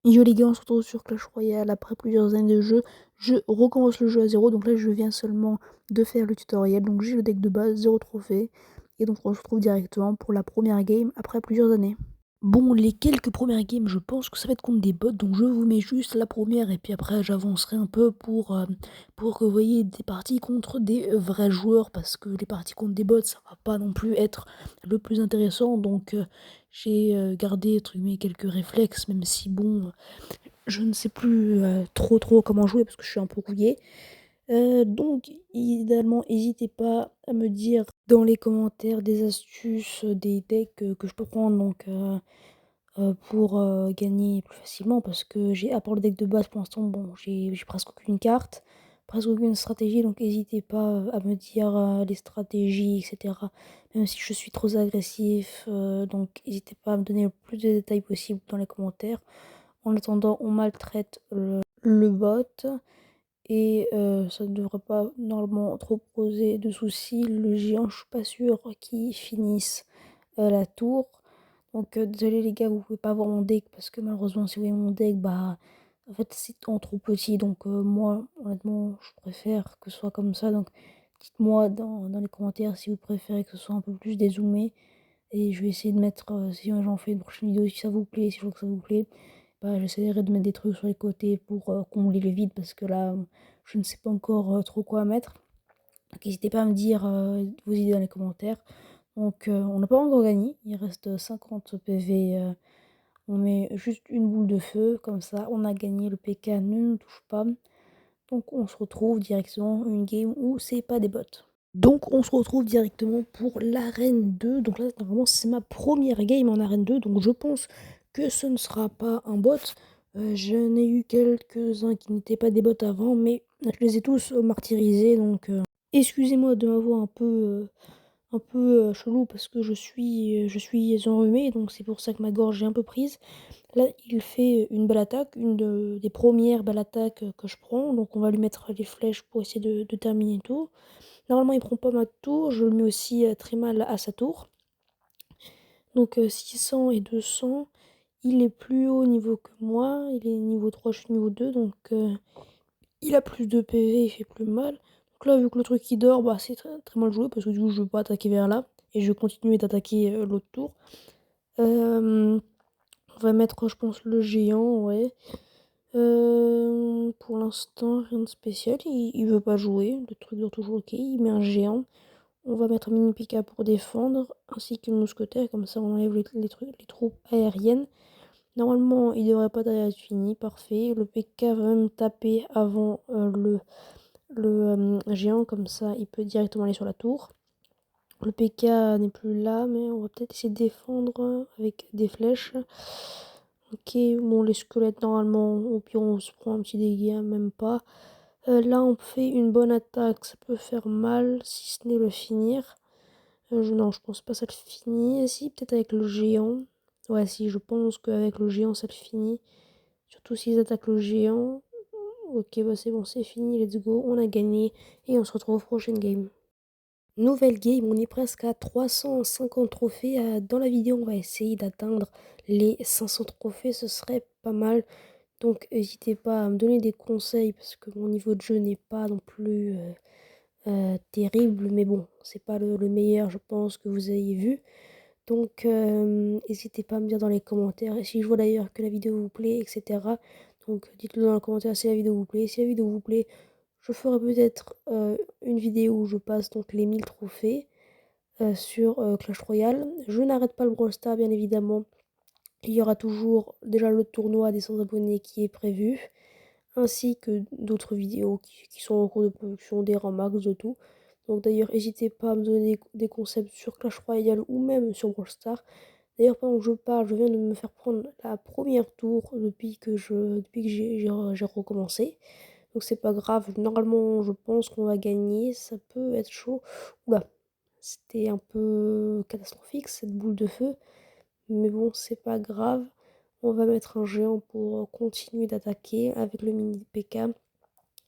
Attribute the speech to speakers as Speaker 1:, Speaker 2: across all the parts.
Speaker 1: Yo les gars, on se retrouve sur Clash Royale après plusieurs années de jeu. Je recommence le jeu à zéro, donc là je viens seulement de faire le tutoriel. Donc j'ai le deck de base, zéro trophée. Et donc on se retrouve directement pour la première game après plusieurs années. Bon, les quelques premières games, je pense que ça va être contre des bots, donc je vous mets juste la première et puis après j'avancerai un peu pour que vous voyez des parties contre des vrais joueurs, parce que les parties contre des bots, ça va pas non plus être le plus intéressant, donc j'ai gardé entre guillemets, quelques réflexes, même si bon, je ne sais plus trop comment jouer parce que je suis un peu rouillé. Donc, idéalement, n'hésitez pas à me dire dans les commentaires des astuces, des decks que je peux prendre pour gagner plus facilement. Parce que j'ai, à part le deck de base pour l'instant, bon, j'ai presque aucune carte, presque aucune stratégie. Donc, n'hésitez pas à me dire les stratégies, etc. Même si je suis trop agressif. Donc, n'hésitez pas à me donner le plus de détails possible dans les commentaires. En attendant, on maltraite le bot. Et ça ne devrait pas normalement trop poser de soucis. Le géant, je suis pas sûre qu'il finisse la tour. Donc désolé les gars, vous pouvez pas voir mon deck parce que malheureusement si vous voyez mon deck, bah en fait c'est en trop petit. Donc moi honnêtement je préfère que ce soit comme ça. Donc dites-moi dans les commentaires si vous préférez que ce soit un peu plus dézoomé. Et je vais essayer de mettre, si j'en fais une prochaine vidéo, si ça vous plaît, si je vois que ça vous plaît, bah, j'essaierai de mettre des trucs sur les côtés pour combler le vide parce que là, je ne sais pas encore trop quoi mettre. Donc n'hésitez pas à me dire vos idées dans les commentaires. Donc on n'a pas encore gagné, il reste 50 PV. On met juste une boule de feu, comme ça on a gagné, le PK ne nous touche pas. Donc on se retrouve directement une game où c'est pas des bots. Donc on se retrouve directement pour l'arène 2. Donc là normalement c'est ma première game en arène 2. Donc je pense que ce ne sera pas un bot. Je n'ai eu quelques-uns qui n'étaient pas des bots avant, mais je les ai tous martyrisés. Donc excusez-moi de ma voix un peu chelou parce que je suis enrhumé. Donc c'est pour ça que ma gorge est un peu prise. Là il fait une belle attaque, des premières belles attaques que je prends. Donc on va lui mettre les flèches pour essayer de terminer tout. Normalement, il prend pas ma tour. Je le mets aussi très mal à sa tour. Donc 600 et 200. Il est plus haut niveau que moi. Il est niveau 3, je suis niveau 2. Donc il a plus de PV, il fait plus mal. Donc là, vu que le truc il dort, bah, c'est très mal joué parce que du coup, je veux pas attaquer vers là. Et je vais continuer d'attaquer l'autre tour. On va mettre, je pense, le géant, ouais. Pour l'instant, rien de spécial. Il veut pas jouer. Le truc dure toujours ok. Il met un géant. On va mettre un mini P.K. pour défendre, ainsi qu'une mousquetaire, comme ça on enlève les troupes aériennes. Normalement, il devrait pas être fini, parfait. Le P.K. va même taper avant le géant, comme ça il peut directement aller sur la tour. Le P.K. n'est plus là, mais on va peut-être essayer de défendre avec des flèches. Ok, bon, les squelettes, normalement, au pire, on se prend un petit dégât, même pas. Là, on fait une bonne attaque, ça peut faire mal, si ce n'est le finir. Non, je pense pas ça le finit. Si, peut-être avec le géant. Ouais, si, je pense qu'avec le géant, ça le finit. Surtout s'ils attaquent le géant. Ok, bah c'est bon, c'est fini, let's go. On a gagné. Et on se retrouve au prochaine game. Nouvelle game, on est presque à 350 trophées. Dans la vidéo, on va essayer d'atteindre les 500 trophées. Ce serait pas mal. Donc, n'hésitez pas à me donner des conseils parce que mon niveau de jeu n'est pas non plus terrible. Mais bon, c'est pas le meilleur, je pense, que vous ayez vu. Donc, n'hésitez pas à me dire dans les commentaires. Et si je vois d'ailleurs que la vidéo vous plaît, etc. Donc, dites-le dans les commentaires si la vidéo vous plaît. Si la vidéo vous plaît, je ferai peut-être une vidéo où je passe donc les 1000 trophées sur Clash Royale. Je n'arrête pas le Brawl Stars, bien évidemment. Il y aura toujours déjà le tournoi des 100 abonnés qui est prévu, ainsi que d'autres vidéos qui sont en cours de production, des remax, de tout. Donc d'ailleurs, n'hésitez pas à me donner des concepts sur Clash Royale ou même sur Brawl Stars. D'ailleurs, pendant que je parle, je viens de me faire prendre la première tour depuis que j'ai recommencé. Donc c'est pas grave, normalement je pense qu'on va gagner, ça peut être chaud. Oula, c'était un peu catastrophique cette boule de feu. Mais bon, c'est pas grave. On va mettre un géant pour continuer d'attaquer avec le mini P.K.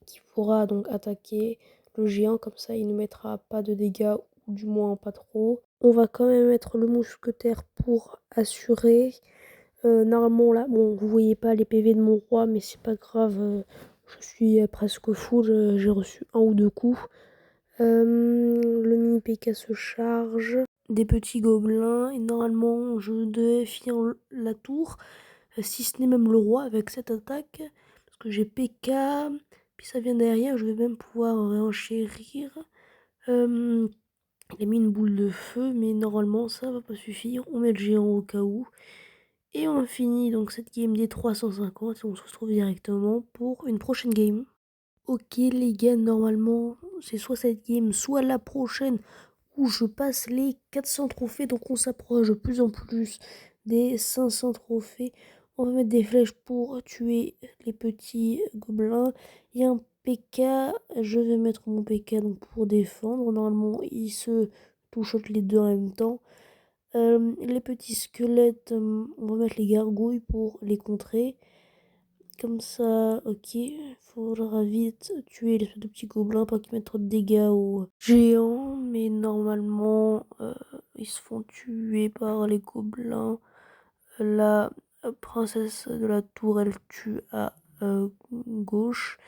Speaker 1: qui pourra donc attaquer le géant. Comme ça, il ne mettra pas de dégâts, ou du moins pas trop. On va quand même mettre le mousquetaire pour assurer.
Speaker 2: Normalement là, bon, vous voyez pas les PV de mon roi, mais c'est pas grave, je suis presque full, j'ai reçu un ou deux coups. Le mini PK se charge. Des petits gobelins, et normalement je devais finir la tour, si ce n'est même le roi avec cette attaque, parce que j'ai PK, puis ça vient derrière, je vais même pouvoir réenchérir. Il a mis une boule de feu, mais normalement ça va pas suffire, on met le géant au cas où. Et on finit donc cette game des 350 et on se retrouve directement pour une prochaine game. Ok les gars, normalement c'est soit cette game, soit la prochaine où je passe les 400 trophées. Donc on s'approche de plus en plus des 500 trophées. On va mettre des flèches pour tuer les petits gobelins. Il y a un PK, je vais mettre mon PK donc pour défendre. Normalement ils se touchent les deux en même temps. Les petits squelettes, on va mettre les gargouilles pour les contrer. Comme ça, ok. Faudra vite tuer les petits gobelins, pas qu'ils mettent trop de dégâts aux géants. Mais normalement, ils se font tuer par les gobelins. La princesse de la tour, elle tue à gauche.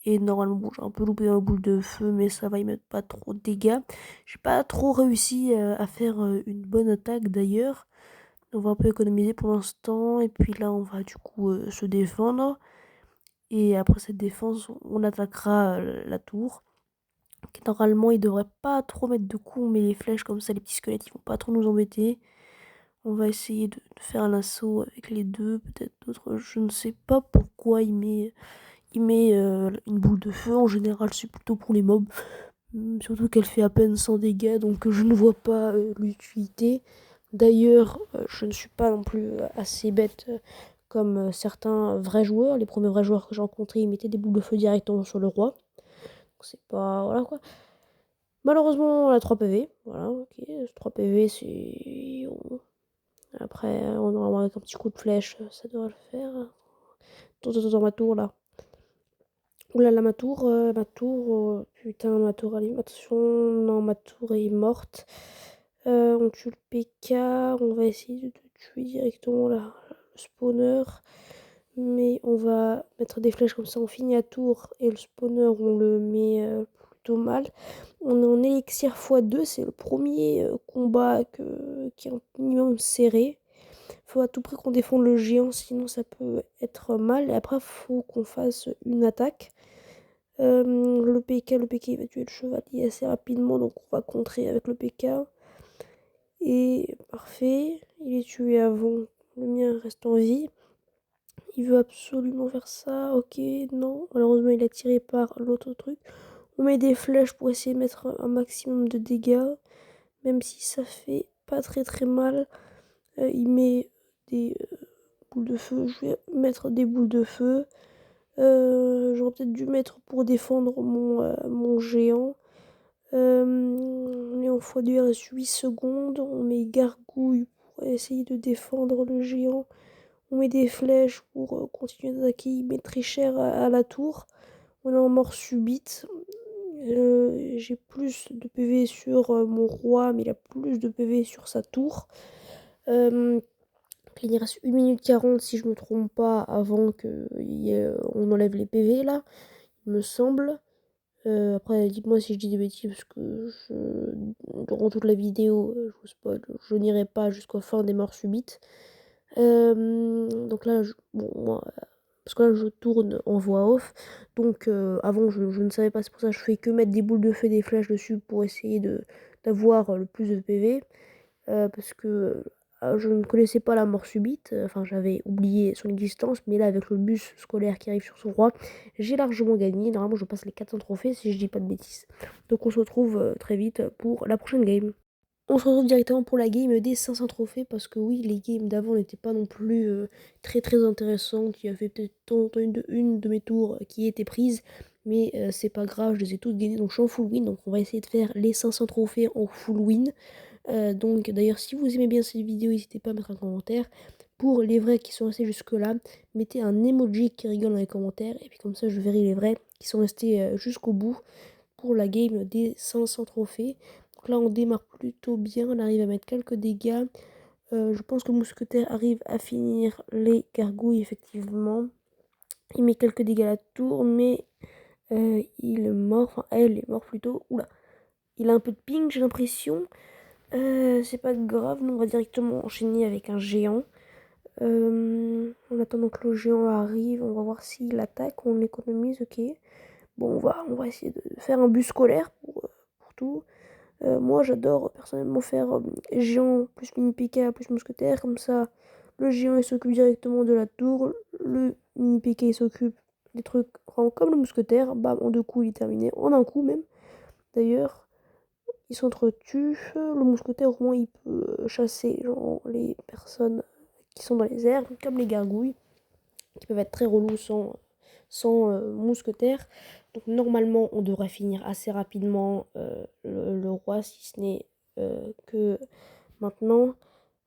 Speaker 2: Et normalement, bon, j'ai un peu loupé ma boule de feu, mais ça va y mettre pas trop de dégâts. J'ai pas trop réussi à faire une bonne attaque d'ailleurs. On va un peu économiser pour l'instant. Et puis là, on va du coup se défendre. Et après cette défense, on attaquera la tour. Normalement, il devrait pas trop mettre de coups, mais les flèches comme ça, les petits squelettes, ils vont pas trop nous embêter. On va essayer de faire un assaut avec les deux, peut-être d'autres. Je ne sais pas pourquoi il met une boule de feu. En général, c'est plutôt pour les mobs. Surtout qu'elle fait à peine 100 dégâts, donc je ne vois pas l'utilité. D'ailleurs, je ne suis pas non plus assez bête comme certains vrais joueurs. Les premiers vrais joueurs que j'ai rencontrés, ils mettaient des boules de feu directement sur le roi. Donc c'est pas... Voilà quoi. Malheureusement, on a 3 PV. Voilà, ok. 3 PV, c'est... Après, on aura avec un petit coup de flèche, ça devrait le faire. Attends, ma tour là. Oulala, ma tour, putain, ma tour, attention, non, ma tour est morte. On tue le PK, on va essayer de tuer directement le spawner. Mais on va mettre des flèches comme ça, on finit à tour. Et le spawner, on le met plutôt mal. On est en élixir x2, c'est le premier combat qui est un minimum serré. Faut à tout prix qu'on défende le géant, sinon ça peut être mal. Et après, faut qu'on fasse une attaque. Le PK, il va tuer le chevalier assez rapidement, donc on va contrer avec le PK. Et parfait, il est tué avant, le mien reste en vie. Il veut absolument faire ça, ok, non, malheureusement il a tiré par l'autre truc. On met des flèches pour essayer de mettre un maximum de dégâts, même si ça fait pas très mal. Il met des boules de feu, je vais mettre des boules de feu. J'aurais peut-être dû mettre pour défendre mon géant. On est en x2, il reste 8 secondes. On met gargouille pour essayer de défendre le géant. On met des flèches pour continuer d'attaquer. Il met très cher à la tour. On est en mort subite. J'ai plus de PV sur mon roi, mais il a plus de PV sur sa tour. Il reste 1 minute 40 si je me trompe pas avant qu'on enlève les PV là, il me semble. Après dites-moi si je dis des bêtises parce que durant toute la vidéo, je vous spoil, je n'irai pas jusqu'à fin des morts subites. Donc là, bon, moi, parce que là je tourne en voix off, donc avant je ne savais pas, c'est pour ça que je fais que mettre des boules de feu, des flèches dessus pour essayer d'avoir le plus de PV. Parce que je ne connaissais pas la mort subite, enfin j'avais oublié son existence, mais là avec le bus scolaire qui arrive sur son roi, j'ai largement gagné. Normalement je passe les 400 trophées si je dis pas de bêtises. Donc on se retrouve très vite pour la prochaine game. On se retrouve directement pour la game des 500 trophées parce que oui, les games d'avant n'étaient pas non plus très intéressantes. Il y avait peut-être une de mes tours qui était prise, mais c'est pas grave, je les ai toutes gagnées donc je suis en full win. Donc on va essayer de faire les 500 trophées en full win. Donc d'ailleurs si vous aimez bien cette vidéo, n'hésitez pas à mettre un commentaire. Pour les vrais qui sont restés jusque là, mettez un emoji qui rigole dans les commentaires et puis comme ça je verrai les vrais qui sont restés jusqu'au bout pour la game des 500 trophées. Donc là on démarre plutôt bien, on arrive à mettre quelques dégâts. Je pense que Mousquetaire arrive à finir les gargouilles, effectivement. Il met quelques dégâts à la tour, mais il est mort. Enfin, elle est morte plutôt. Oula. Il a un peu de ping, j'ai l'impression. C'est pas grave, nous on va directement enchaîner avec un géant. En attendant que le géant arrive, on va voir s'il attaque, on économise, ok. Bon, on va essayer de faire un bus scolaire pour tout. Moi, j'adore personnellement faire géant plus mini PK plus mousquetaire. Comme ça, le géant il s'occupe directement de la tour. Le mini PK il s'occupe des trucs vraiment comme le mousquetaire. Bam, en 2 coups, il est terminé. En un coup même. D'ailleurs, il s'entretue. Le mousquetaire, au moins, il peut chasser genre, les personnes qui sont dans les airs, comme les gargouilles, qui peuvent être très relous sans mousquetaire. Donc normalement, on devrait finir assez rapidement le roi, si ce n'est que maintenant.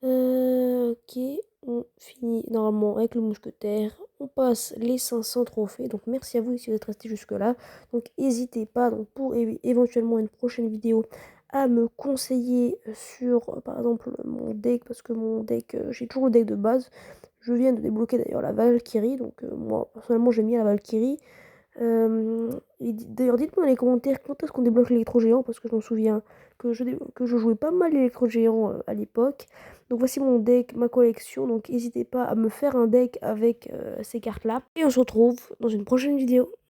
Speaker 2: Ok, on finit normalement avec le mousquetaire. On passe les 500 trophées. Donc merci à vous si vous êtes resté jusque-là. Donc n'hésitez pas, donc, pour éventuellement une prochaine vidéo, à me conseiller sur par exemple mon deck, parce que mon deck, j'ai toujours le deck de base. Je viens de débloquer d'ailleurs la Valkyrie, donc moi personnellement j'aime bien la Valkyrie. D'ailleurs dites-moi dans les commentaires quand est-ce qu'on débloque l'électro-géant, parce que je m'en souviens que je jouais pas mal l'électro-géant à l'époque. Donc voici mon deck, ma collection, donc n'hésitez pas à me faire un deck avec ces cartes là. Et on se retrouve dans une prochaine vidéo.